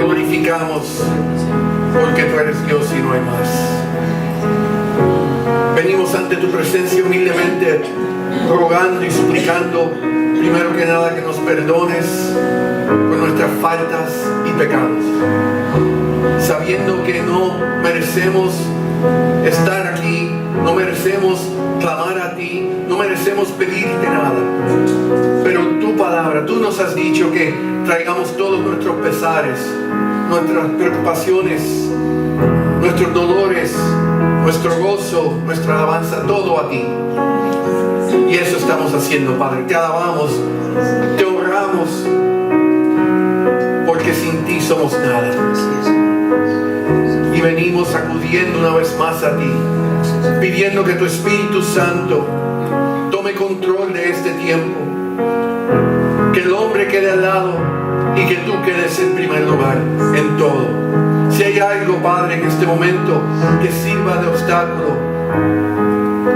glorificamos porque tú eres Dios y no hay más. Venimos ante tu presencia humildemente, rogando y suplicando, primero que nada, que nos perdones por nuestras faltas y pecados, sabiendo que no merecemos estar aquí, no merecemos clamar a ti, no merecemos pedirte nada, pero tu palabra, tú nos has dicho que traigamos todos nuestros pesares, nuestras preocupaciones, nuestros dolores, nuestro gozo, nuestra alabanza, todo a ti. Y eso estamos haciendo, Padre. Te alabamos, te honramos, porque sin ti somos nada. Y venimos acudiendo una vez más a ti, pidiendo que tu Espíritu Santo tome control de este tiempo, que el hombre quede al lado y que tú quedes en primer lugar en todo. Si hay algo, Padre, en este momento que sirva de obstáculo,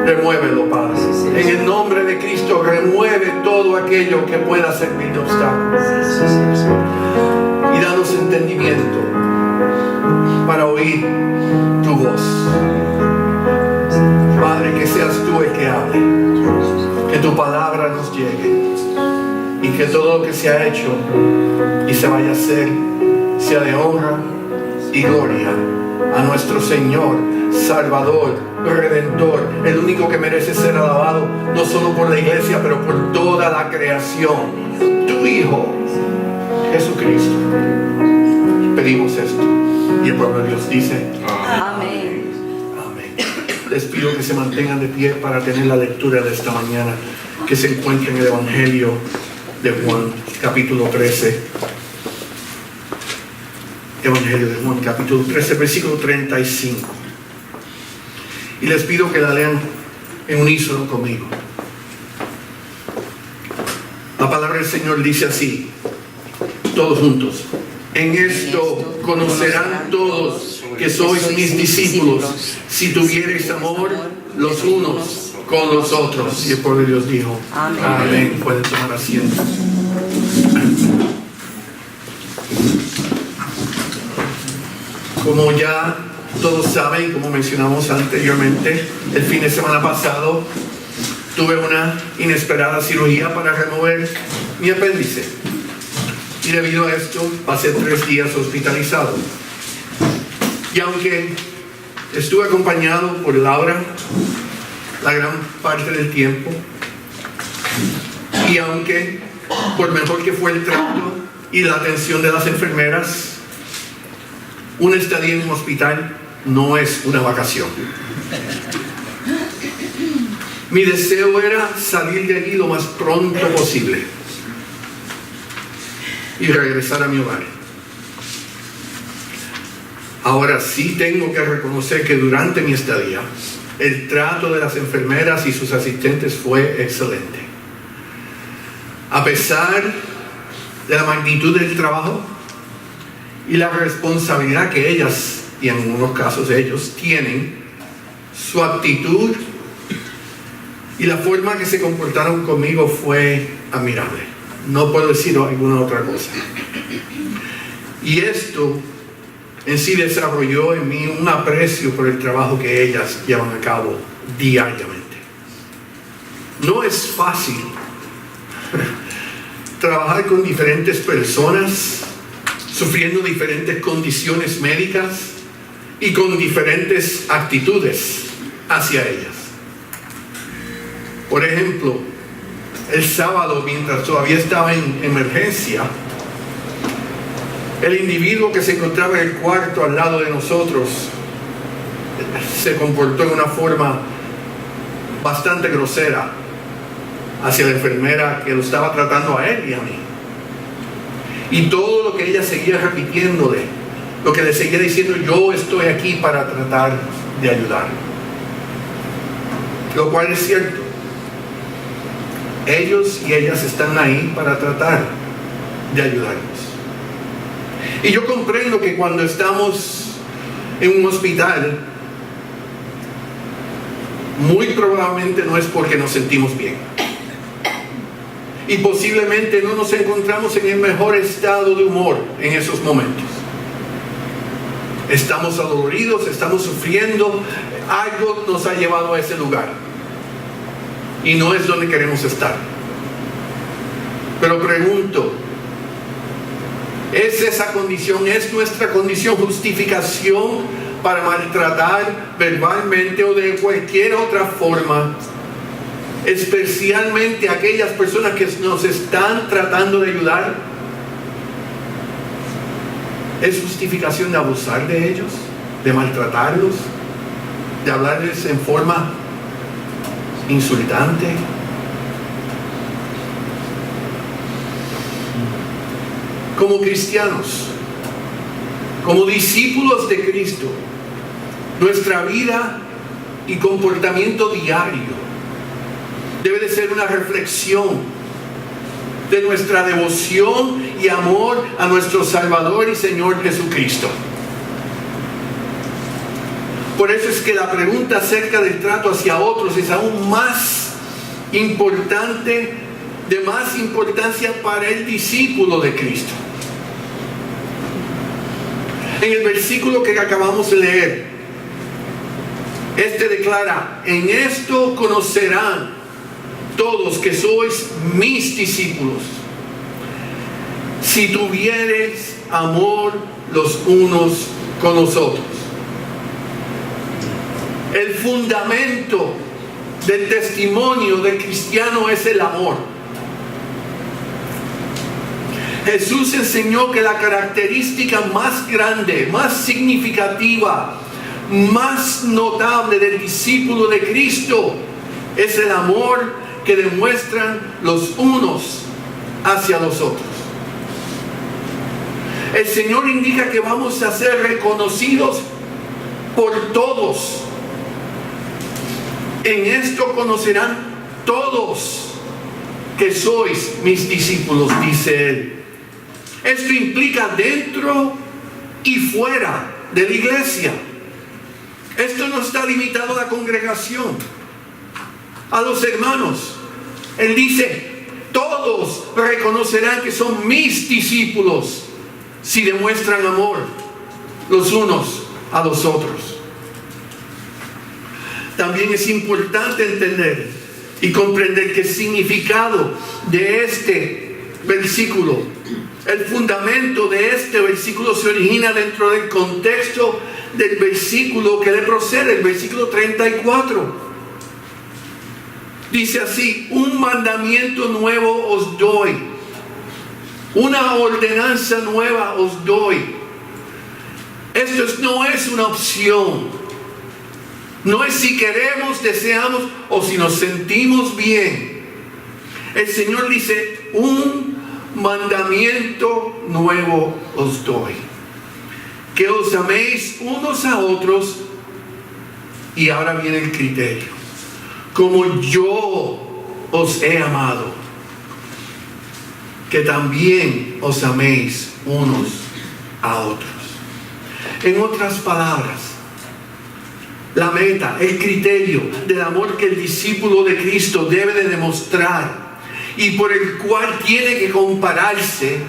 remuévelo, Padre. En el nombre de Cristo, remueve todo aquello que pueda servir de obstáculo. Y danos entendimiento para oír tu voz. Padre, que seas tú el que hable, que tu palabra nos llegue y que todo lo que se ha hecho y se vaya a hacer sea de honra y gloria a nuestro Señor, Salvador, Redentor, el único que merece ser alabado, no solo por la iglesia, pero por toda la creación, tu Hijo, Jesucristo. Pedimos esto y el pueblo de Dios dice Amén. Amén. Les pido que se mantengan de pie para tener la lectura de esta mañana, que se encuentra en el Evangelio de Juan, capítulo 13. Evangelio de Juan, capítulo 13, versículo 35. Y les pido que la lean en unísono conmigo. La palabra del Señor dice así, todos juntos: en esto conocerán todos que sois mis discípulos, si tuviereis amor los unos con los otros. Y el pueblo de Dios dijo Amén. Amén. Pueden tomar asiento. Como ya todos saben, como mencionamos anteriormente, el fin de semana pasado tuve una inesperada cirugía para remover mi apéndice. Y debido a esto, pasé 3 días hospitalizado. Y aunque estuve acompañado por Laura la gran parte del tiempo, y aunque por mejor que fue el trato y la atención de las enfermeras, una estadía en un hospital no es una vacación. Mi deseo era salir de allí lo más pronto posible y regresar a mi hogar. Ahora sí tengo que reconocer que durante mi estadía el trato de las enfermeras y sus asistentes fue excelente. A pesar de la magnitud del trabajo y la responsabilidad que ellas, y en algunos casos ellos, tienen, su actitud y la forma que se comportaron conmigo fue admirable. No puedo decir alguna otra cosa. Y esto en sí desarrolló en mí un aprecio por el trabajo que ellas llevan a cabo diariamente. No es fácil trabajar con diferentes personas, sufriendo diferentes condiciones médicas y con diferentes actitudes hacia ellas. Por ejemplo, el sábado, mientras todavía estaba en emergencia, el individuo que se encontraba en el cuarto al lado de nosotros se comportó de una forma bastante grosera hacia la enfermera que lo estaba tratando a él y a mí. Y todo lo que ella seguía repitiéndole, lo que le seguía diciendo: yo estoy aquí para tratar de ayudar. Lo cual es cierto. Ellos y ellas están ahí para tratar de ayudarnos. Y yo comprendo que cuando estamos en un hospital, muy probablemente no es porque nos sentimos bien. Y posiblemente no nos encontramos en el mejor estado de humor en esos momentos. Estamos adoloridos, estamos sufriendo, algo nos ha llevado a ese lugar. Y no es donde queremos estar. Pero pregunto, ¿es esa condición, es nuestra condición justificación para maltratar verbalmente o de cualquier otra forma, especialmente aquellas personas que nos están tratando de ayudar? ¿Es justificación de abusar de ellos, de maltratarlos, de hablarles en forma insultante? Como cristianos, como discípulos de Cristo, nuestra vida y comportamiento diario debe de ser una reflexión de nuestra devoción y amor a nuestro Salvador y Señor Jesucristo. Por eso es que la pregunta acerca del trato hacia otros es aún más importante, de más importancia para el discípulo de Cristo. En el versículo que acabamos de leer, este declara: en esto conocerán todos que sois mis discípulos, si tuviereis amor los unos con los otros. El fundamento del testimonio del cristiano es el amor. Jesús enseñó que la característica más grande, más significativa, más notable del discípulo de Cristo es el amor que demuestran los unos hacia los otros. El Señor indica que vamos a ser reconocidos por todos. En esto conocerán todos que sois mis discípulos, dice Él. Esto implica dentro y fuera de la iglesia. Esto no está limitado a la congregación, a los hermanos. Él dice: todos reconocerán que son mis discípulos si demuestran amor los unos a los otros. También es importante entender y comprender que el significado de este versículo, el fundamento de este versículo, se origina dentro del contexto del versículo que le procede, el versículo 34. Dice así: un mandamiento nuevo os doy, una ordenanza nueva os doy. Esto no es una opción. No es si queremos, deseamos o si nos sentimos bien. El Señor dice: un mandamiento nuevo os doy, que os améis unos a otros. Y ahora viene el criterio: como yo os he amado, que también os améis unos a otros. En otras palabras, la meta, el criterio del amor que el discípulo de Cristo debe de demostrar y por el cual tiene que compararse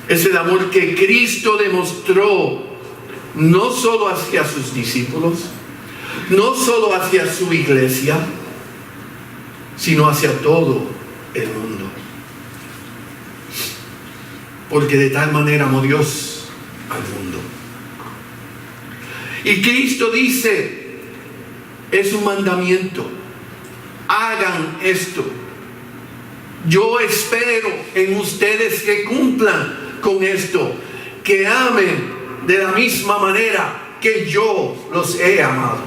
es el amor que Cristo demostró no solo hacia sus discípulos, no solo hacia su iglesia, sino hacia todo el mundo. Porque de tal manera amó Dios al mundo. Y Cristo dice: es un mandamiento, hagan esto. Yo espero en ustedes que cumplan con esto, que amen de la misma manera que yo los he amado.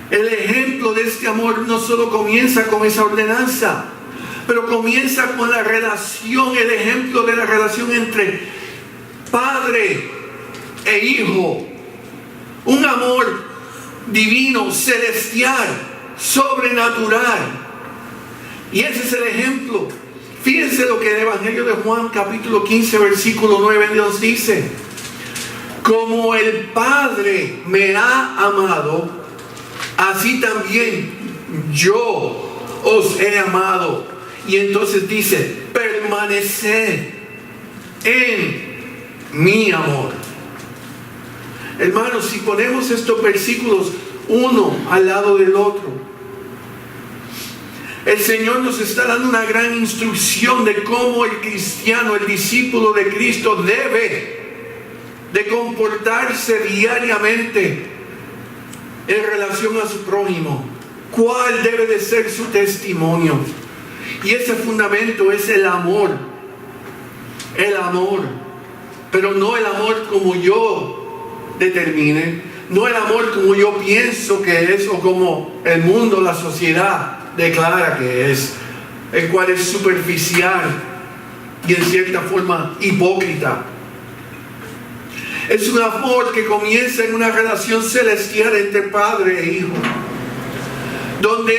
El ejemplo de este amor no solo comienza con esa ordenanza, pero comienza con la relación, el ejemplo de la relación entre Padre e Hijo. Un amor divino, celestial, sobrenatural. Y ese es el ejemplo. Fíjense lo que el Evangelio de Juan capítulo 15 versículo 9 nos dice: como el Padre me ha amado, así también yo os he amado. Y entonces dice: permaneced en mi amor. Hermanos, si ponemos estos versículos uno al lado del otro, el Señor nos está dando una gran instrucción de cómo el cristiano, el discípulo de Cristo, debe de comportarse diariamente en relación a su prójimo. ¿Cuál debe de ser su testimonio? Y ese fundamento es el amor. El amor. Pero no el amor como yo determine, no el amor como yo pienso que es o como el mundo, la sociedad declara que es, el cual es superficial y en cierta forma hipócrita. Es un amor que comienza en una relación celestial entre padre e hijo, donde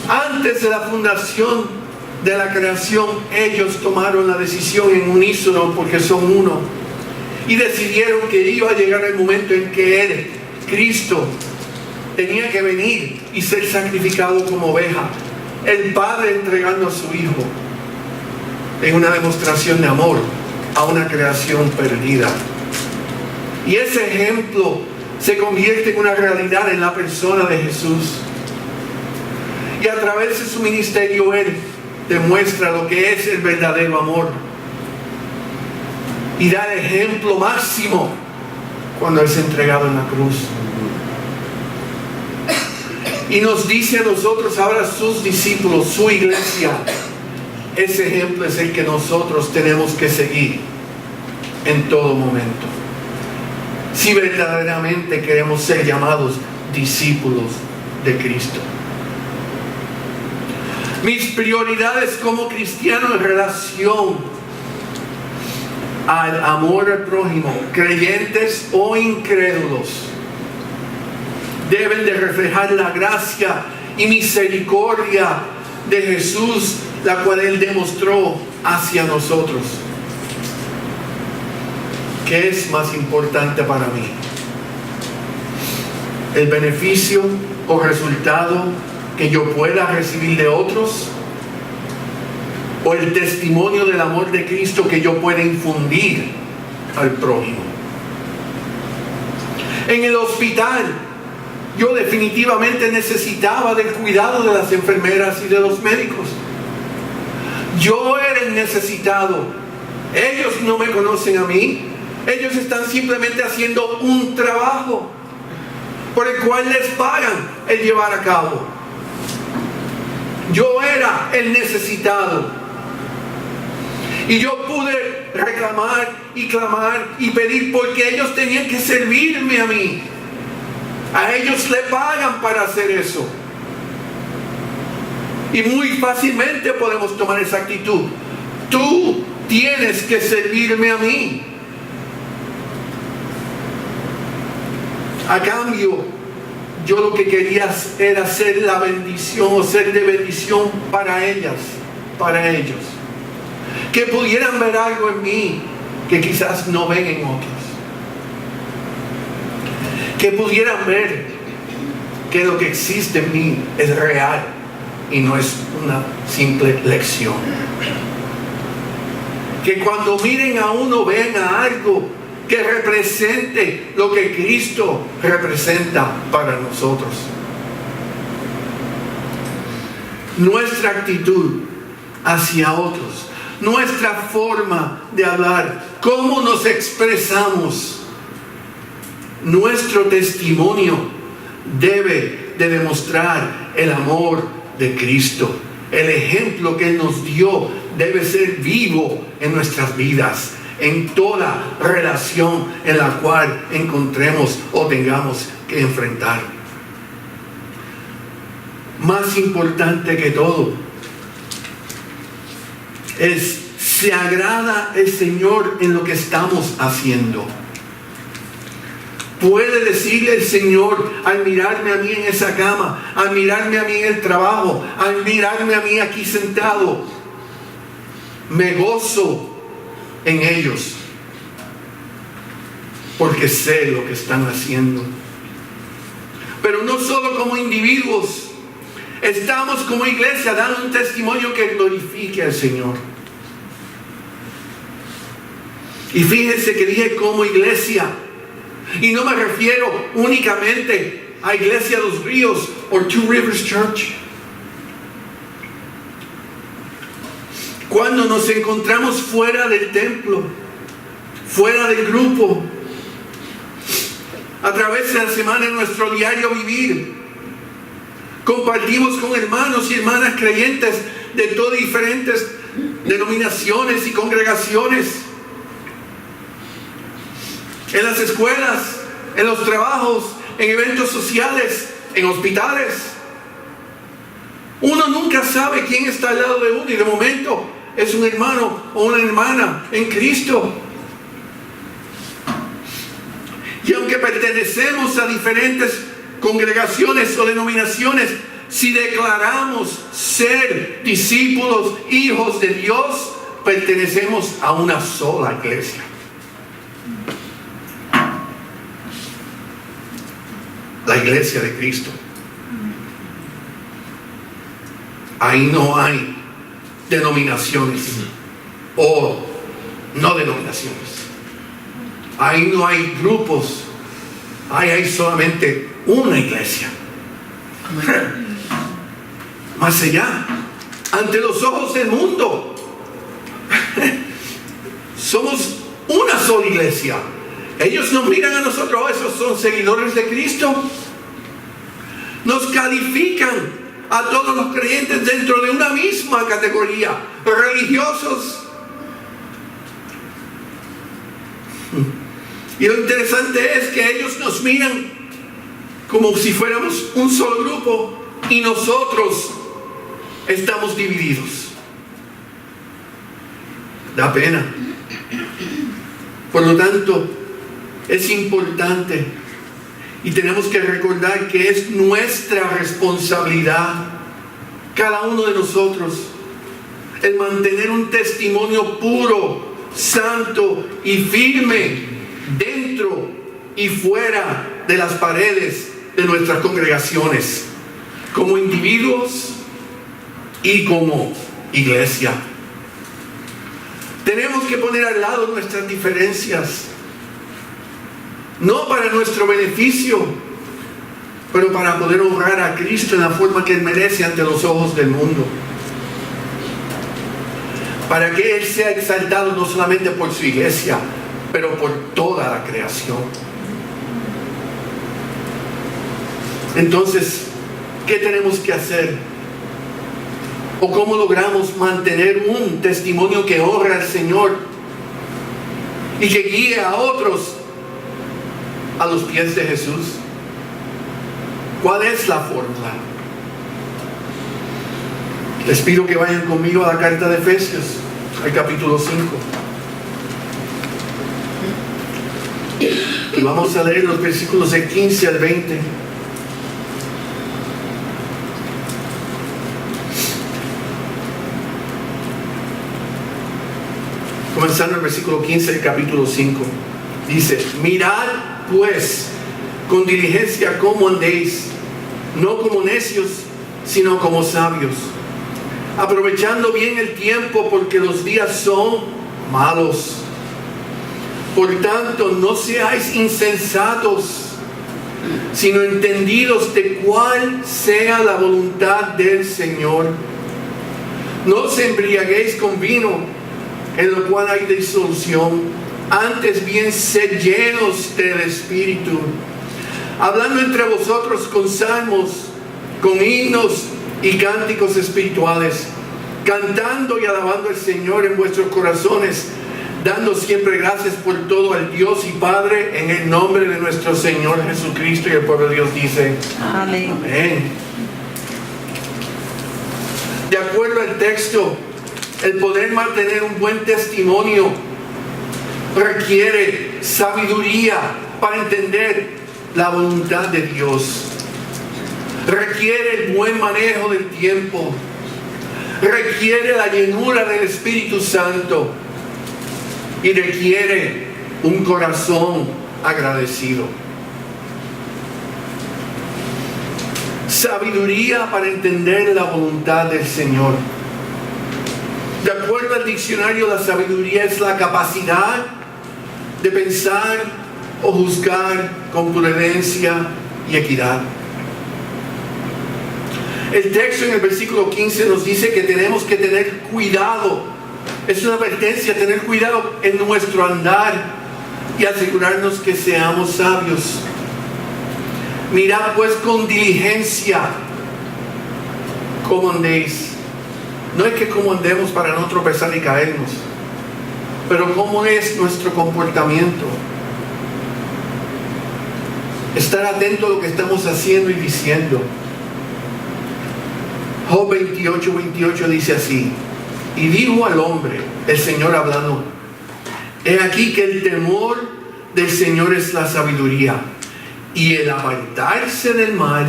antes de la fundación de la creación ellos tomaron la decisión en unísono, porque son uno, y decidieron que iba a llegar el momento en que Él, Cristo, tenía que venir y ser sacrificado como oveja, el Padre entregando a su Hijo en una demostración de amor a una creación perdida. Y ese ejemplo se convierte en una realidad en la persona de Jesús. Y a través de su ministerio Él demuestra lo que es el verdadero amor. Y da el ejemplo máximo cuando es entregado en la cruz. Y nos dice a nosotros ahora, sus discípulos, su iglesia, ese ejemplo es el que nosotros tenemos que seguir en todo momento, si verdaderamente queremos ser llamados discípulos de Cristo. Mis prioridades como cristiano en relación al amor al prójimo, creyentes o incrédulos, deben de reflejar la gracia y misericordia de Jesús, la cual Él demostró hacia nosotros. ¿Qué es más importante para mí? ¿El beneficio o resultado que yo pueda recibir de otros? ¿O el testimonio del amor de Cristo que yo pueda infundir al prójimo? En el hospital, yo definitivamente necesitaba del cuidado de las enfermeras y de los médicos. Yo era el necesitado. Ellos no me conocen a mí. Ellos están simplemente haciendo un trabajo por el cual les pagan el llevar a cabo. Yo era el necesitado. Y yo pude reclamar y clamar y pedir porque ellos tenían que servirme a mí. A ellos le pagan para hacer eso. Y muy fácilmente podemos tomar esa actitud. Tú tienes que servirme a mí. A cambio, yo lo que quería era ser la bendición o ser de bendición para ellas, para ellos. Que pudieran ver algo en mí que quizás no ven en otros. Que pudieran ver que lo que existe en mí es real y no es una simple lección. Que cuando miren a uno vean a algo que represente lo que Cristo representa para nosotros. Nuestra actitud hacia otros, nuestra forma de hablar, cómo nos expresamos, nuestro testimonio debe de demostrar el amor de Cristo. El ejemplo que Él nos dio debe ser vivo en nuestras vidas, en toda relación en la cual encontremos o tengamos que enfrentar. Más importante que todo es, ¿se agrada el Señor en lo que estamos haciendo? Puede decirle el Señor al mirarme a mí en esa cama, al mirarme a mí en el trabajo, al mirarme a mí aquí sentado, me gozo en ellos porque sé lo que están haciendo. Pero no solo como individuos, estamos como iglesia dando un testimonio que glorifique al Señor. Y fíjense que dije como iglesia. Y no me refiero únicamente a Iglesia Los Ríos o Two Rivers Church. Cuando nos encontramos fuera del templo, fuera del grupo, a través de la semana en nuestro diario vivir, compartimos con hermanos y hermanas creyentes de todas diferentes denominaciones y congregaciones, en las escuelas, en los trabajos, en eventos sociales, en hospitales. Uno nunca sabe quién está al lado de uno, y de momento es un hermano o una hermana en Cristo. Y aunque pertenecemos a diferentes congregaciones o denominaciones, si declaramos ser discípulos, hijos de Dios, pertenecemos a una sola iglesia. La iglesia de Cristo. Ahí no hay denominaciones o no denominaciones. Ahí no hay grupos. Ahí hay solamente una iglesia. Más allá, ante los ojos del mundo, somos una sola iglesia. Ellos nos miran a nosotros, oh, esos son seguidores de Cristo. Nos califican a todos los creyentes dentro de una misma categoría, religiosos. Y lo interesante es que ellos nos miran como si fuéramos un solo grupo y nosotros estamos divididos. Da pena. Por lo tanto, es importante y tenemos que recordar que es nuestra responsabilidad, cada uno de nosotros, el mantener un testimonio puro, santo y firme dentro y fuera de las paredes de nuestras congregaciones, como individuos y como iglesia. Tenemos que poner al lado nuestras diferencias, no para nuestro beneficio, pero para poder honrar a Cristo en la forma que Él merece ante los ojos del mundo. Para que Él sea exaltado no solamente por su iglesia, pero por toda la creación. Entonces, ¿qué tenemos que hacer? ¿O cómo logramos mantener un testimonio que honra al Señor y que guíe a otros a los pies de Jesús? ¿Cuál es la fórmula? Les pido que vayan conmigo a la carta de Efesios, al capítulo 5. Y vamos a leer los versículos de 15 al 20. Comenzando el versículo 15 del capítulo 5. Dice: mirad pues con diligencia cómo andéis, no como necios, sino como sabios, aprovechando bien el tiempo, porque los días son malos. Por tanto, no seáis insensatos, sino entendidos de cuál sea la voluntad del Señor. No os embriaguéis con vino, en lo cual hay disolución. Antes bien, sed llenos del Espíritu, hablando entre vosotros con salmos, con himnos y cánticos espirituales, cantando y alabando al Señor en vuestros corazones, dando siempre gracias por todo al Dios y Padre, en el nombre de nuestro Señor Jesucristo. Y el pueblo de Dios dice: amén. Amén. De acuerdo al texto, el poder mantener un buen testimonio requiere sabiduría para entender la voluntad de Dios. Requiere el buen manejo del tiempo. Requiere la llenura del Espíritu Santo. Y requiere un corazón agradecido. Sabiduría para entender la voluntad del Señor. De acuerdo al diccionario, la sabiduría es la capacidad de pensar o juzgar con prudencia y equidad. El texto en el versículo 15 nos dice que tenemos que tener cuidado. Es una advertencia, tener cuidado en nuestro andar y asegurarnos que seamos sabios. Mirad pues con diligencia cómo andéis. No es que cómo andemos para no tropezar y caernos, pero cómo es nuestro comportamiento. Estar atento a lo que estamos haciendo y diciendo. Job 28:28 dice así: y dijo al hombre, el Señor hablando, he aquí que el temor del Señor es la sabiduría, y el apartarse del mal,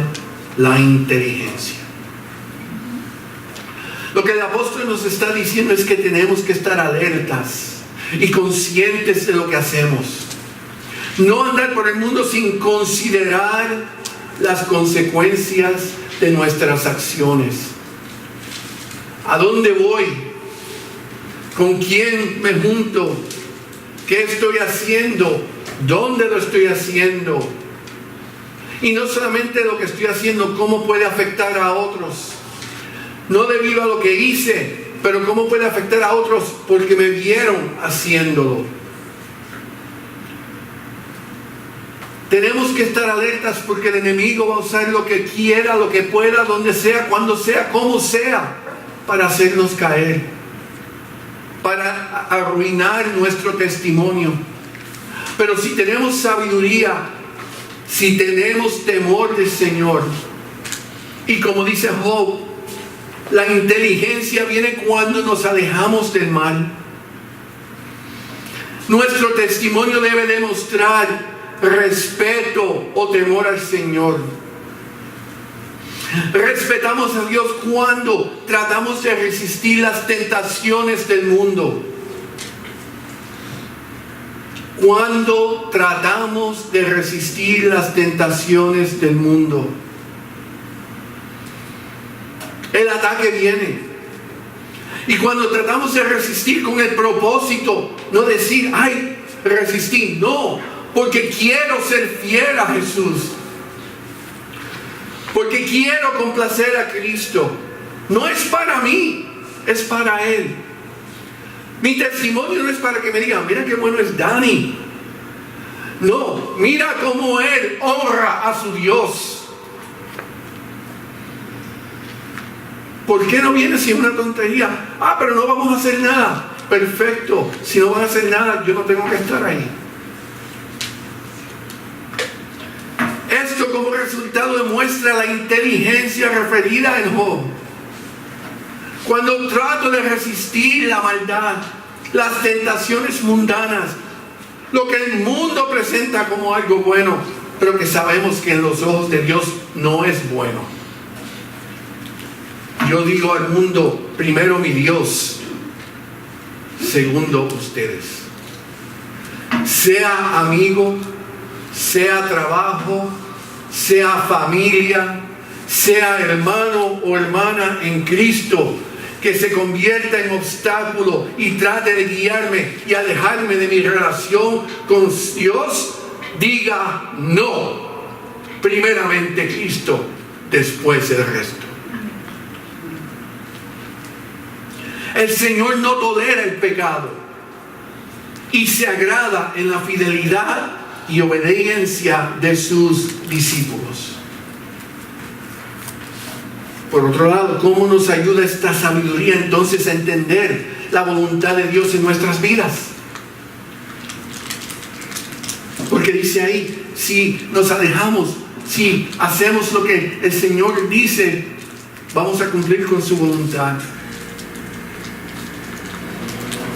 la inteligencia. Lo que el apóstol nos está diciendo es que tenemos que estar alertas y conscientes de lo que hacemos. No andar por el mundo sin considerar las consecuencias de nuestras acciones. ¿A dónde voy? ¿Con quién me junto? ¿Qué estoy haciendo? ¿Dónde lo estoy haciendo? Y no solamente lo que estoy haciendo, cómo puede afectar a otros. No debido a lo que hice, pero cómo puede afectar a otros porque me vieron haciéndolo. Tenemos que estar alertas porque el enemigo va a usar lo que quiera, lo que pueda, donde sea, cuando sea, como sea, para hacernos caer, para arruinar nuestro testimonio. Pero si tenemos sabiduría, si tenemos temor del Señor, y como dice Job, la inteligencia viene cuando nos alejamos del mal. Nuestro testimonio debe demostrar respeto o temor al Señor. Respetamos a Dios cuando tratamos de resistir las tentaciones del mundo. Cuando tratamos de resistir las tentaciones del mundo. El ataque viene. Y cuando tratamos de resistir con el propósito, no decir, ay, resistí. No, porque quiero ser fiel a Jesús. Porque quiero complacer a Cristo. No es para mí, es para Él. Mi testimonio no es para que me digan, mira qué bueno es Dani. No, mira cómo Él honra a su Dios. ¿Por qué no viene si es una tontería? Ah, pero no vamos a hacer nada. Perfecto. Si no van a hacer nada, yo no tengo que estar ahí. Esto como resultado demuestra la inteligencia referida en Job. Cuando trato de resistir la maldad, las tentaciones mundanas, lo que el mundo presenta como algo bueno, pero que sabemos que en los ojos de Dios no es bueno. Yo digo al mundo, primero mi Dios, segundo ustedes. Sea amigo, sea trabajo, sea familia, sea hermano o hermana en Cristo, que se convierta en obstáculo y trate de guiarme y alejarme de mi relación con Dios, diga no. Primeramente Cristo, después el resto. El Señor no tolera el pecado y se agrada en la fidelidad y obediencia de sus discípulos. Por otro lado, ¿cómo nos ayuda esta sabiduría entonces a entender la voluntad de Dios en nuestras vidas? Porque dice ahí, si nos alejamos, si hacemos lo que el Señor dice, vamos a cumplir con su voluntad.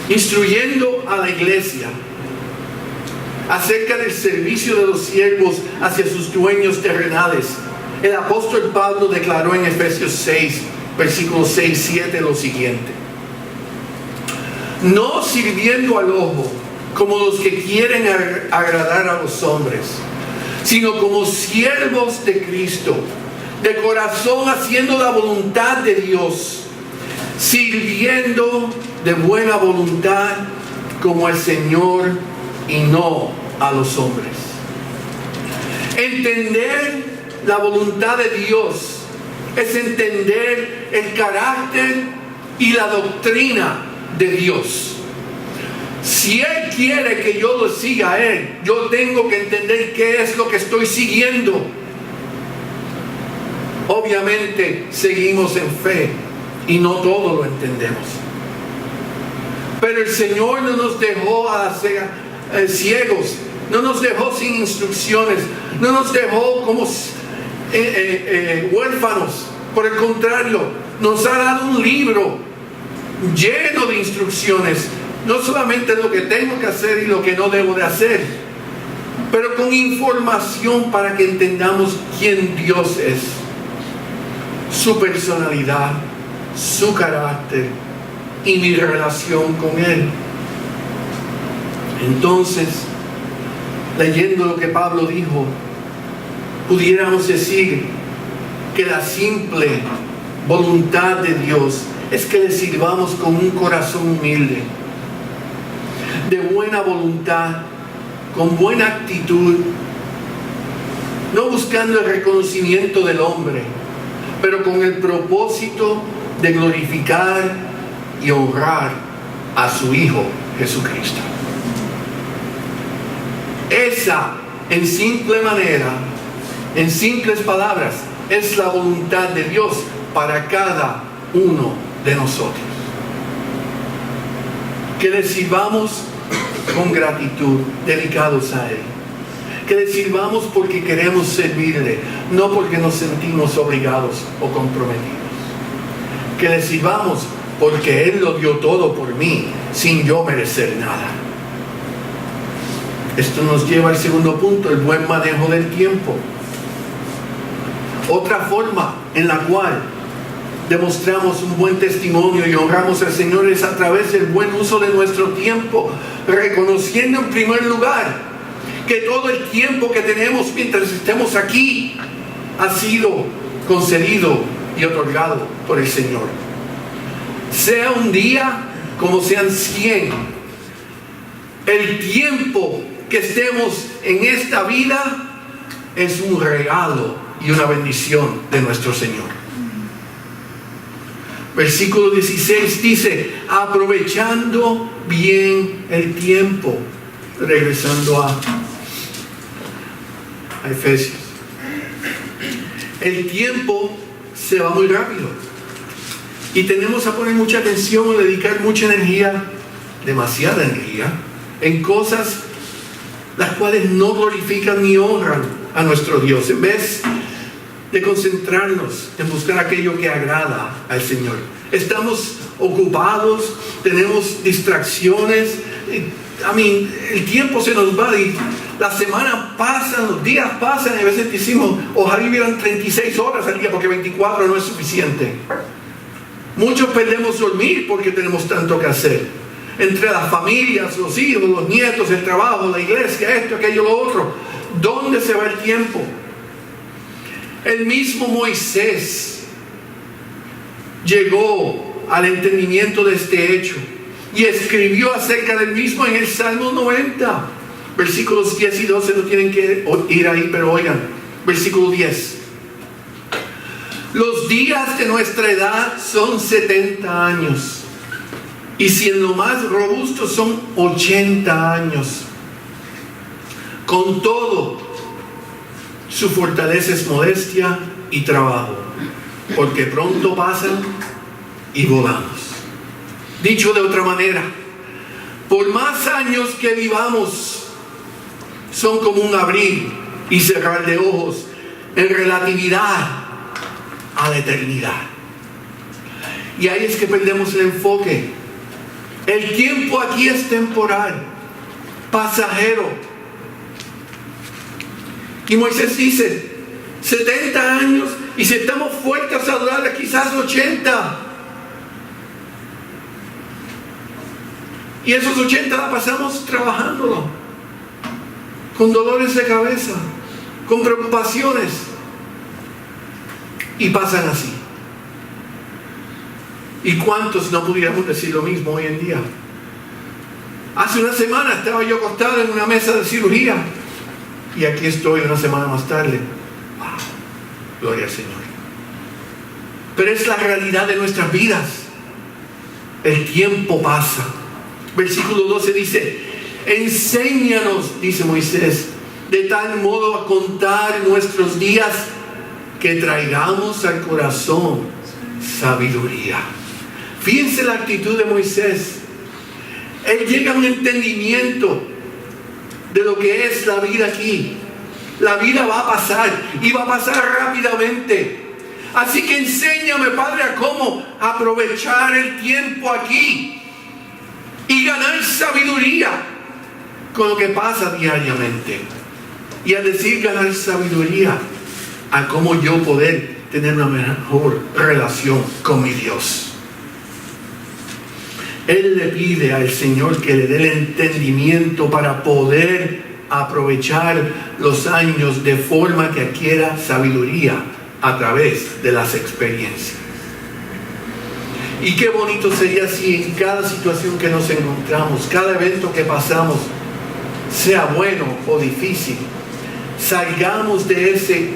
Instruyendo a la iglesia acerca del servicio de los siervos hacia sus dueños terrenales, el apóstol Pablo declaró en Efesios 6, versículos 6-7 lo siguiente: no sirviendo al ojo como los que quieren agradar a los hombres, sino como siervos de Cristo, de corazón haciendo la voluntad de Dios, sirviendo de buena voluntad como el Señor y no a los hombres. Entender la voluntad de Dios es entender el carácter y la doctrina de Dios. Si Él quiere que yo lo siga a Él, yo tengo que entender qué es lo que estoy siguiendo. Obviamente seguimos en fe y no todo lo entendemos. Pero el Señor no nos dejó ciegos, no nos dejó sin instrucciones, no nos dejó como huérfanos. Por el contrario, nos ha dado un libro lleno de instrucciones, no solamente lo que tengo que hacer y lo que no debo de hacer, pero con información para que entendamos quién Dios es, su personalidad, su carácter y mi relación con Él. Entonces, leyendo lo que Pablo dijo, pudiéramos decir que la simple voluntad de Dios es que le sirvamos con un corazón humilde, de buena voluntad, con buena actitud, no buscando el reconocimiento del hombre, pero con el propósito de glorificar y honrar a su Hijo Jesucristo. Esa, en simple manera, en simples palabras, es la voluntad de Dios para cada uno de nosotros. Que le sirvamos con gratitud, dedicados a Él. Que le sirvamos porque queremos servirle, no porque nos sentimos obligados o comprometidos. Que le sirvamos porque Él lo dio todo por mí, sin yo merecer nada. Esto nos lleva al segundo punto, el buen manejo del tiempo. Otra forma en la cual demostramos un buen testimonio y honramos al Señor es a través del buen uso de nuestro tiempo, reconociendo en primer lugar que todo el tiempo que tenemos mientras estemos aquí ha sido concedido y otorgado por el Señor. Sea un día como sean 100, el tiempo que estemos en esta vida es un regalo y una bendición de nuestro Señor. Versículo 16 dice, aprovechando bien el tiempo. Regresando a Efesios. El tiempo se va muy rápido y tenemos a poner mucha atención o dedicar mucha energía, demasiada energía, en cosas las cuales no glorifican ni honran a nuestro Dios, en vez de concentrarnos en buscar aquello que agrada al Señor. Estamos ocupados, tenemos distracciones, el tiempo se nos va y la semana pasa, los días pasan y a veces decimos, ojalá hubieran 36 horas al día porque 24 no es suficiente. Muchos perdemos dormir porque tenemos tanto que hacer. Entre las familias, los hijos, los nietos, el trabajo, la iglesia, esto, aquello, lo otro. ¿Dónde se va el tiempo? El mismo Moisés llegó al entendimiento de este hecho y escribió acerca del mismo en el Salmo 90, versículos 10 y 12. No tienen que ir ahí, pero oigan, versículo 10. Los días de nuestra edad son 70 años, y si en lo más robusto son 80 años. Con todo, su fortaleza es modestia y trabajo, porque pronto pasan y volamos. Dicho de otra manera, por más años que vivamos, son como un abrir y cerrar de ojos en relatividad a la eternidad. Y ahí es que perdemos el enfoque. El tiempo aquí es temporal, pasajero. Y Moisés dice, 70 años, y si estamos fuertes, saludables, quizás 80. Y esos 80 la pasamos trabajándolo, con dolores de cabeza, con preocupaciones, y pasan así. ¿Y cuántos no pudiéramos decir lo mismo hoy en día? Hace una semana estaba yo acostado en una mesa de cirugía y aquí estoy una semana más tarde. ¡Wow! Gloria al Señor. Pero es la realidad de nuestras vidas. El tiempo pasa. Versículo 12 dice: enséñanos, dice Moisés, de tal modo a contar nuestros días que traigamos al corazón sabiduría. Fíjense la actitud de Moisés. Él llega a un entendimiento de lo que es la vida aquí. La vida va a pasar y va a pasar rápidamente. Así que enséñame, Padre, a cómo aprovechar el tiempo aquí y ganar sabiduría con lo que pasa diariamente. Y al decir ganar sabiduría, a cómo yo poder tener una mejor relación con mi Dios. Él le pide al Señor que le dé el entendimiento para poder aprovechar los años de forma que adquiera sabiduría a través de las experiencias. Y qué bonito sería si en cada situación que nos encontramos, cada evento que pasamos, sea bueno o difícil, salgamos de ese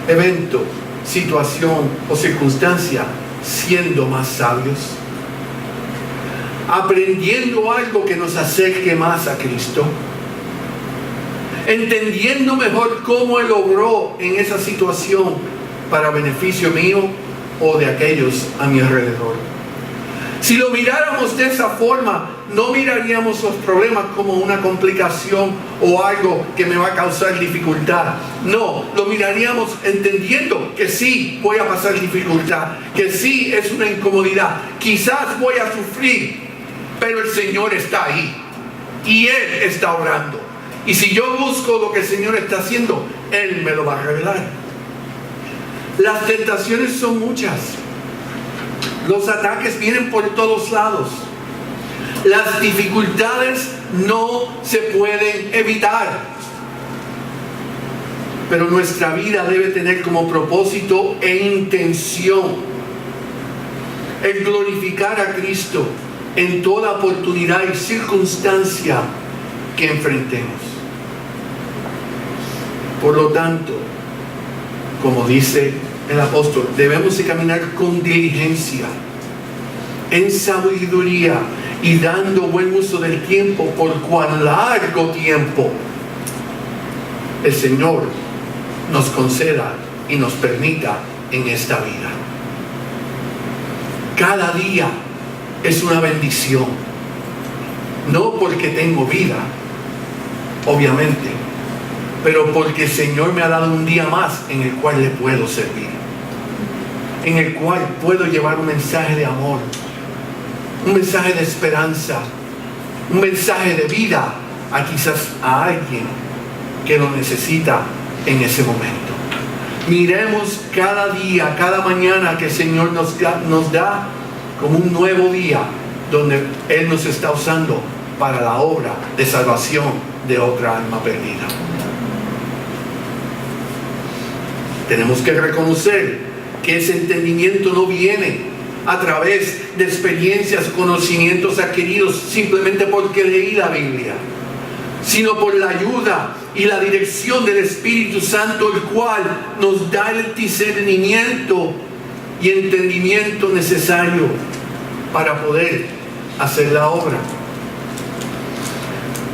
evento, situación o circunstancia siendo más sabios, aprendiendo algo que nos acerque más a Cristo, entendiendo mejor cómo Él obró en esa situación para beneficio mío o de aquellos a mi alrededor. Si lo miráramos de esa forma, no miraríamos los problemas como una complicación o algo que me va a causar dificultad. No, lo miraríamos entendiendo que sí voy a pasar dificultad, que sí es una incomodidad, quizás voy a sufrir, pero el Señor está ahí y Él está orando. Y si yo busco lo que el Señor está haciendo, Él me lo va a revelar. Las tentaciones son muchas. Los ataques vienen por todos lados. Las dificultades no se pueden evitar. Pero nuestra vida debe tener como propósito e intención el glorificar a Cristo en toda oportunidad y circunstancia que enfrentemos. Por lo tanto, como dice el apóstol, debemos de caminar con diligencia, en sabiduría y dando buen uso del tiempo, por cuán largo tiempo el Señor nos conceda y nos permita en esta vida. Cada día es una bendición, no porque tengo vida, obviamente, pero porque el Señor me ha dado un día más en el cual le puedo servir, en el cual puedo llevar un mensaje de amor, un mensaje de esperanza, un mensaje de vida a quizás a alguien que lo necesita en ese momento. Miremos cada día, cada mañana que el Señor nos da como un nuevo día donde Él nos está usando para la obra de salvación de otra alma perdida. Tenemos que reconocer que ese entendimiento no viene a través de experiencias, conocimientos adquiridos simplemente porque leí la Biblia, sino por la ayuda y la dirección del Espíritu Santo, el cual nos da el discernimiento y entendimiento necesario para poder hacer la obra.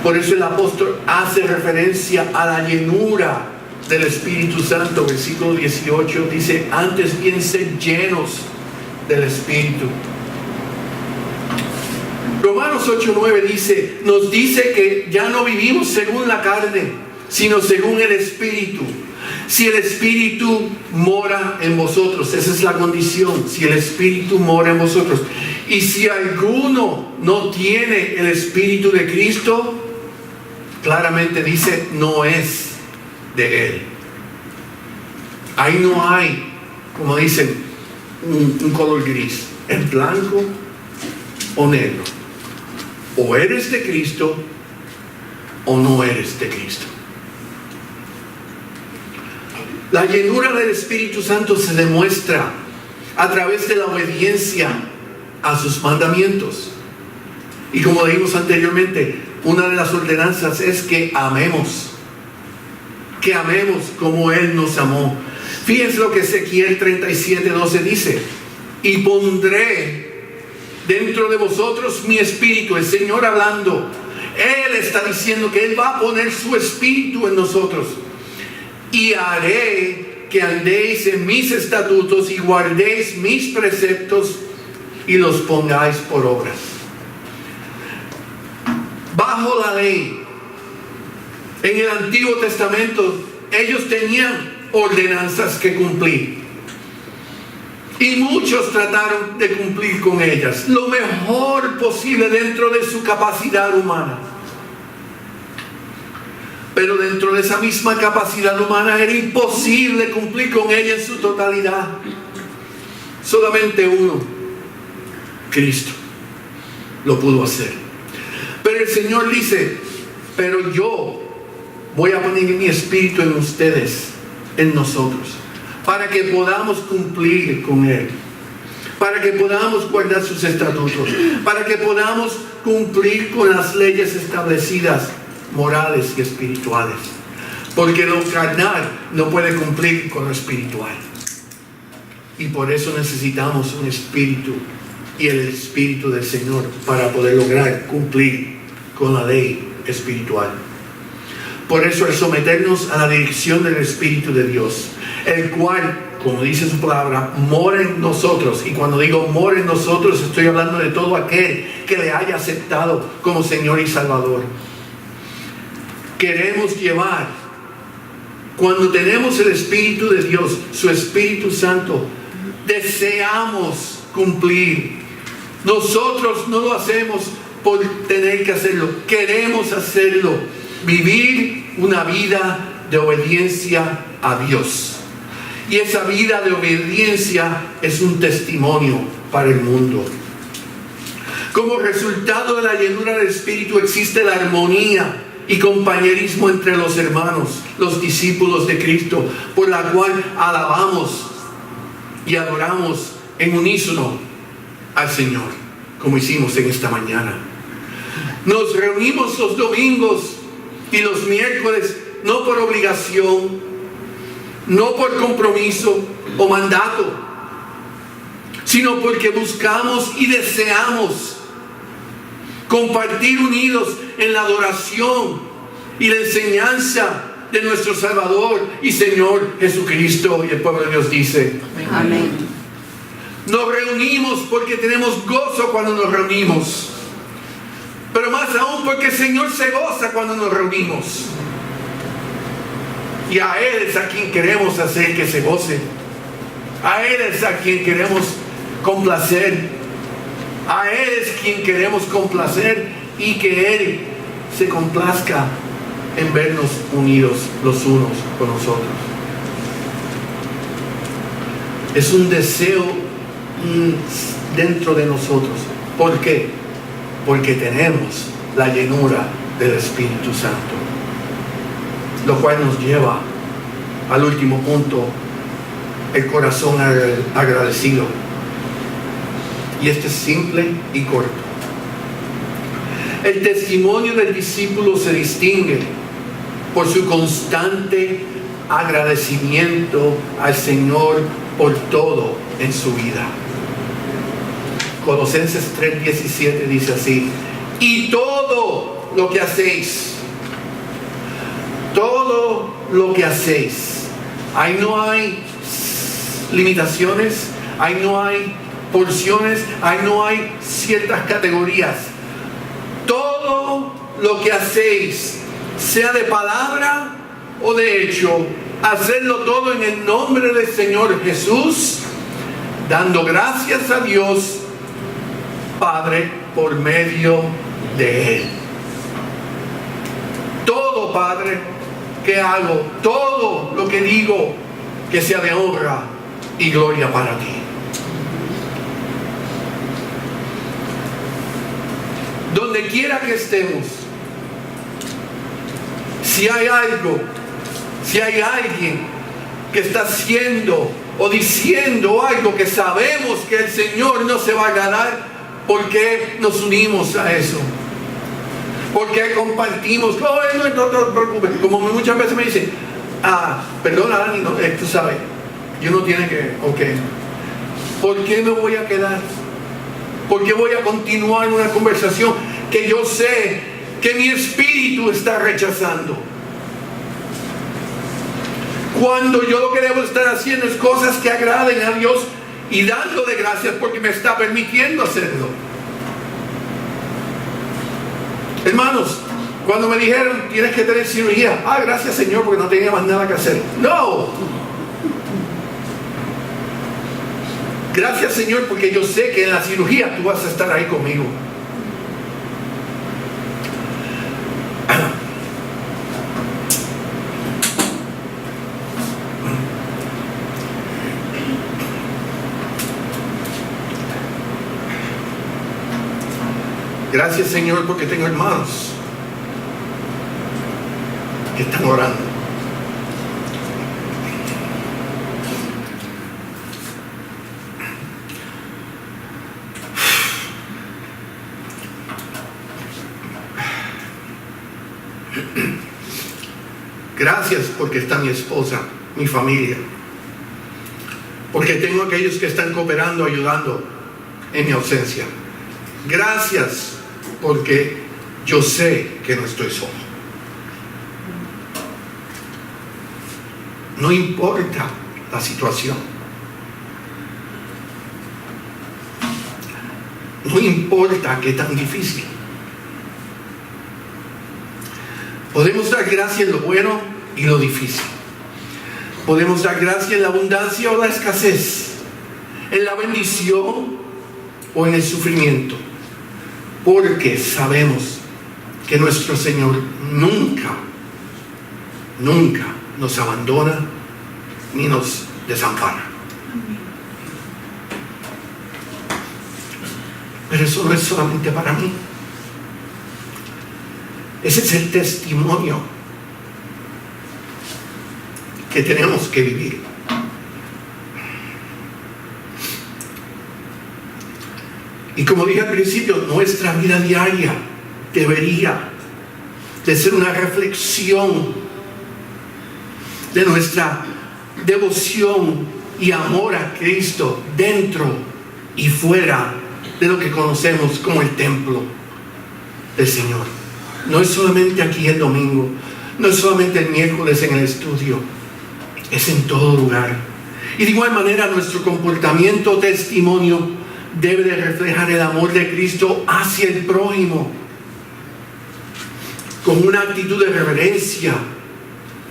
Por eso el apóstol hace referencia a la llenura del Espíritu Santo. Versículo 18 dice: antes bien sed llenos del Espíritu. Romanos 8:9 nos dice que ya no vivimos según la carne, sino según el Espíritu. Si el Espíritu mora en vosotros, esa es la condición, si el Espíritu mora en vosotros. Y si alguno no tiene el Espíritu de Cristo, claramente dice, no es de Él. Ahí no hay, como dicen, un color gris, es blanco o negro. O eres de Cristo o no eres de Cristo. La llenura del Espíritu Santo se demuestra a través de la obediencia a sus mandamientos. Y como dijimos anteriormente, una de las ordenanzas es que amemos como Él nos amó. Fíjense lo que Ezequiel 37:12 dice: y pondré dentro de vosotros mi espíritu. El Señor hablando, Él está diciendo que Él va a poner su espíritu en nosotros, y haré que andéis en mis estatutos y guardéis mis preceptos y los pongáis por obras. Bajo la ley, en el Antiguo Testamento, ellos tenían ordenanzas que cumplir. Y muchos trataron de cumplir con ellas lo mejor posible dentro de su capacidad humana. Pero dentro de esa misma capacidad humana era imposible cumplir con ella en su totalidad. Solamente uno, Cristo, lo pudo hacer. Pero el Señor dice: pero yo voy a poner mi espíritu en ustedes, en nosotros, para que podamos cumplir con Él, para que podamos guardar sus estatutos, para que podamos cumplir con las leyes establecidas, morales y espirituales. Porque lo carnal no puede cumplir con lo espiritual. Y por eso necesitamos un espíritu, y el espíritu del Señor, para poder lograr cumplir con la ley espiritual. Por eso, el someternos a la dirección del Espíritu de Dios, el cual, como dice su palabra, mora en nosotros. Y cuando digo mora en nosotros, estoy hablando de todo aquel que le haya aceptado como Señor y Salvador. Queremos llevar, cuando tenemos el Espíritu de Dios, su Espíritu Santo, deseamos cumplir. Nosotros no lo hacemos por tener que hacerlo, queremos hacerlo. Vivir una vida de obediencia a Dios. Y esa vida de obediencia es un testimonio para el mundo. Como resultado de la llenura del Espíritu existe la armonía y compañerismo entre los hermanos, los discípulos de Cristo, por la cual alabamos y adoramos en unísono al Señor, como hicimos en esta mañana. Nos reunimos los domingos y los miércoles, no por obligación, no por compromiso o mandato, sino porque buscamos y deseamos compartir unidos en la adoración y la enseñanza de nuestro Salvador y Señor Jesucristo. Y el pueblo de Dios dice: amén. Nos reunimos porque tenemos gozo cuando nos reunimos, pero más aún porque el Señor se goza cuando nos reunimos. Y a Él es a quien queremos hacer que se goce. A Él es a quien queremos complacer. A Él es quien queremos complacer, y que Él se complazca en vernos unidos los unos con nosotros. Es un deseo dentro de nosotros. ¿Por qué? Porque tenemos la llenura del Espíritu Santo, lo cual nos lleva al último punto: el corazón agradecido. Y este es simple y corto. El testimonio del discípulo se distingue por su constante agradecimiento al Señor por todo en su vida. Colosenses 3:17 dice así: y todo lo que hacéis, ahí no hay limitaciones, ahí no hay porciones, ahí no hay ciertas categorías. Todo lo que hacéis, sea de palabra o de hecho, hacerlo todo en el nombre del Señor Jesús, dando gracias a Dios Padre por medio de Él. Todo, Padre, que hago, todo lo que digo, que sea de honra y gloria para ti. Donde quiera que estemos, si hay algo, si hay alguien que está haciendo o diciendo algo que sabemos que el Señor no se va a ganar, ¿Por qué nos unimos a eso? ¿Por qué compartimos? No te preocupes. Como muchas veces me dicen, perdona Dani, no, tú sabes, yo no tiene que, ok. ¿Por qué me voy a quedar? ¿Por qué voy a continuar una conversación que yo sé que mi espíritu está rechazando? Cuando yo lo que debo estar haciendo es cosas que agraden a Dios y dándole gracias porque me está permitiendo hacerlo. Hermanos, cuando me dijeron tienes que tener cirugía, gracias Señor porque no tenía más nada que hacer. No. Gracias Señor porque yo sé que en la cirugía tú vas a estar ahí conmigo. Gracias Señor porque tengo hermanos que están orando. Gracias porque está mi esposa, mi familia. Porque tengo aquellos que están cooperando, ayudando en mi ausencia. Gracias porque yo sé que no estoy solo. No importa la situación. No importa qué tan difícil. Podemos dar gracia en lo bueno y lo difícil. Podemos dar gracia en la abundancia o la escasez, en la bendición o en el sufrimiento, porque sabemos que nuestro Señor nunca nos abandona ni nos desampara. Pero eso no es solamente para mí. Ese es el testimonio que tenemos que vivir. Y como dije al principio, nuestra vida diaria debería de ser una reflexión de nuestra devoción y amor a Cristo dentro y fuera de lo que conocemos como el templo del Señor. No es solamente aquí el domingo, no es solamente el miércoles en el estudio, es en todo lugar. Y de igual manera nuestro comportamiento testimonio debe de reflejar el amor de Cristo hacia el prójimo, con una actitud de reverencia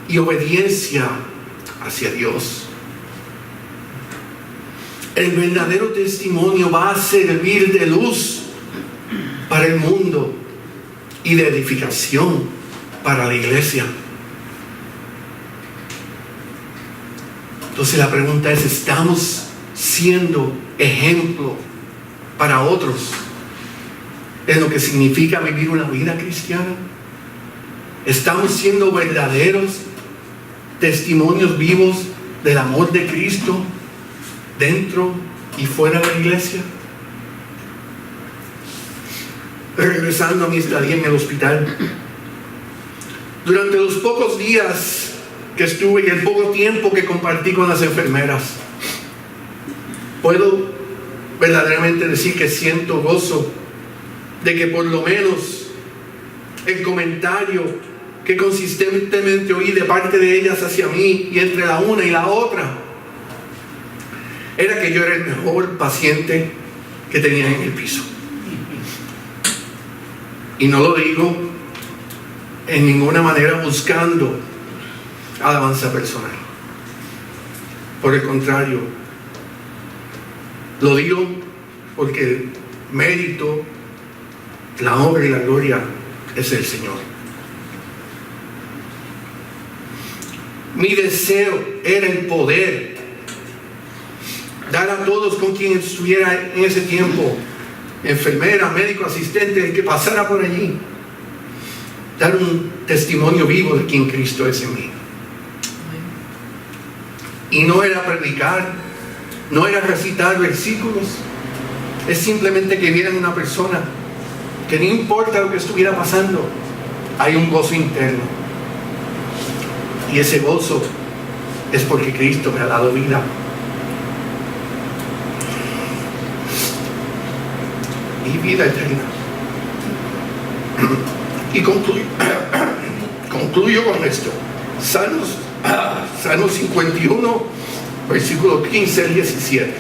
y obediencia hacia Dios. El verdadero testimonio va a servir de luz para el mundo y de edificación para la iglesia. Entonces la pregunta es, ¿estamos siendo ejemplo para otros en lo que significa vivir una vida cristiana? ¿Estamos siendo verdaderos testimonios vivos del amor de Cristo dentro y fuera de la iglesia? Regresando a mi estadía en el hospital, durante los pocos días que estuve y el poco tiempo que compartí con las enfermeras, puedo verdaderamente decir que siento gozo de que por lo menos el comentario que consistentemente oí de parte de ellas hacia mí y entre la una y la otra era que yo era el mejor paciente que tenía en el piso. Y no lo digo en ninguna manera buscando alabanza personal. Por el contrario, lo digo porque el mérito, la honra y la gloria es el Señor. Mi deseo era el poder dar a todos con quien estuviera en ese tiempo, enfermera, médico, asistente, el que pasara por allí, dar un testimonio vivo de quien Cristo es en mí. Y no era predicar, no era recitar versículos, es simplemente que vieran una persona que no importa lo que estuviera pasando, hay un gozo interno. Y ese gozo es porque Cristo me ha dado vida. Y vida eterna. Y concluyo con esto. Salmos 51, versículo 15 al 17.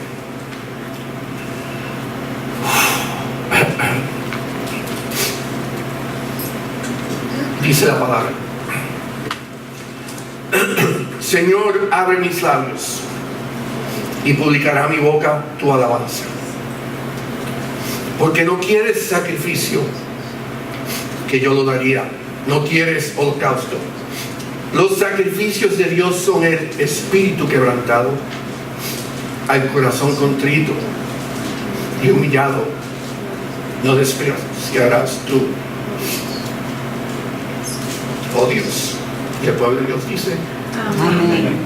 Dice la palabra: Señor, abre mis labios y publicará mi boca tu alabanza. Porque no quieres sacrificio, que yo lo daría. No quieres holocausto. Los sacrificios de Dios son el espíritu quebrantado, al corazón contrito y humillado no despreciarás tú. Oh Dios. Y el pueblo de Dios dice: Amén.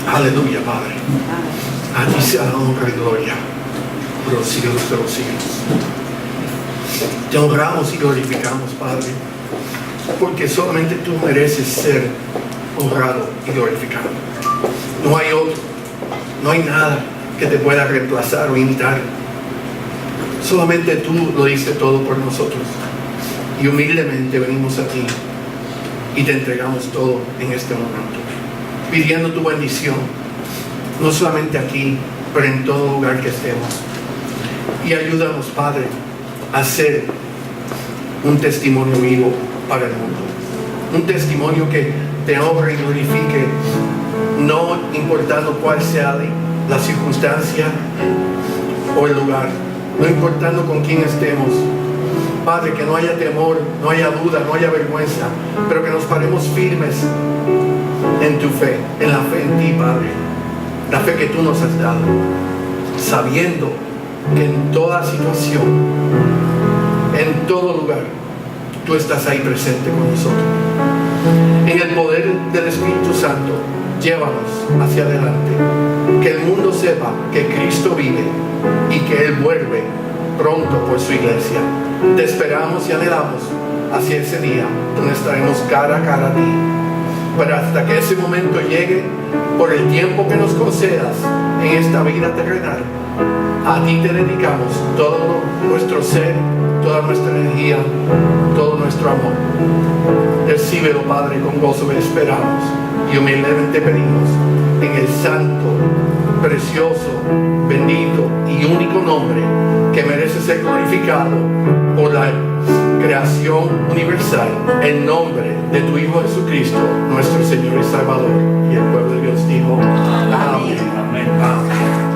Aleluya, Padre. A ti sea la honra y gloria por los siglos de los siglos. Te honramos y glorificamos, Padre, porque solamente tú mereces ser honrado y glorificado. No hay otro, no hay nada que te pueda reemplazar o imitar. Solamente tú lo diste todo por nosotros. Y humildemente venimos a ti y te entregamos todo en este momento, pidiendo tu bendición, no solamente aquí, pero en todo lugar que estemos. Y ayúdanos, Padre, a ser un testimonio vivo para el mundo. Un testimonio que te honre y glorifique, no importando cuál sea la circunstancia o el lugar, no importando con quién estemos. Padre, que no haya temor, no haya duda, no haya vergüenza, pero que nos paremos firmes en tu fe, en la fe en ti, Padre, la fe que tú nos has dado, sabiendo que en toda situación, en todo lugar, tú estás ahí presente con nosotros. En el poder del Espíritu Santo, llévanos hacia adelante, que el mundo sepa que Cristo vive y que Él vuelve pronto por su iglesia. Te esperamos y anhelamos hacia ese día donde estaremos cara a cara a ti. Pero hasta que ese momento llegue, por el tiempo que nos concedas en esta vida terrenal, a ti te dedicamos todo nuestro ser, toda nuestra energía, todo nuestro amor. Recíbelo, Padre, con gozo que esperamos y humildemente pedimos en el santo, precioso, bendito y único nombre que merece ser glorificado por la creación universal, el nombre de tu Hijo Jesucristo, nuestro Señor y Salvador. Y el pueblo de Dios dijo: amén. Amén. Amén.